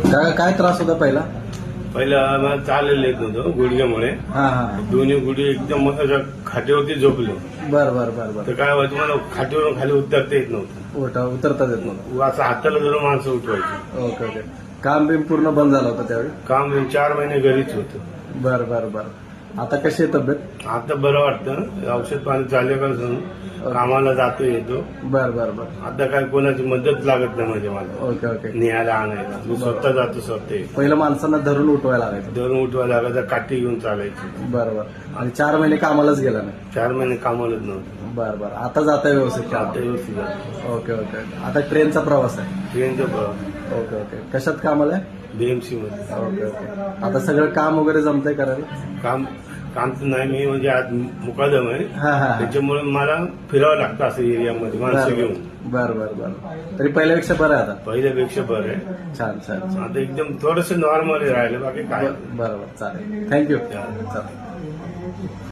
काय काय त्रास होता पहिला? पहिला मला चाललेलं येत नव्हतं गुडघ्यामुळे. हा हा. दोन्ही गुडी एकदम मस्त अशा खाटेवरती झोपलो. बर बर बर बर. तर काय व्हायचं मला खाटेवरून खाली उतरता येत नव्हतं. उतरता येत नव्हतं. असं हाताला धरून माणसं उठवायची. Okay okay. काम बिम पूर्ण बंद झालं होतं त्यावेळी? काम 4 महिने घरीच होतं. बर बर बर. आता कशी आहे तब्येत? आता बरं वाटतं. औषध पाणी झाल्यापासून कामाला जातो येतो. बर बर बर. आता काय कोणाची मदत लागत नाही म्हणजे मला ओके ओके. न्यायला आणायला. मी स्वतः जातो स्वतः येतो. पहिलं माणसांना धरून उठवायला लागायचं. धरून उठवायला लागायचं, काठी घेऊन चालायची. बर बर. आणि 4 महिने कामालाच गेला नाही? 4 महिने कामालाच नव्हतं. बर बर. आता जाता व्यवस्थित आता काम? व्यवस्थित जातो. Okay okay. आता ट्रेनचा प्रवास आहे? ट्रेनचं प्रवास ओके ओके. कशात कामाला आहे? बीएमसी मध्ये. Okay okay. आता सगळं काम वगैरे जमतंय करायला? काम तर नाही. मी म्हणजे आज मुकादम आहे. हा हा. त्याच्यामुळे मला फिरावं लागतं असं एरियामध्ये माणसं घेऊन. बर बर बर. तरी पहिल्यापेक्षा बरं आहे आता? पहिल्यापेक्षा बरं आहे. छान छान. आता एकदम थोडंसं नॉर्मल राहिलं, बाकी काय बरोबर. चालेल. थँक्यू. चालेल.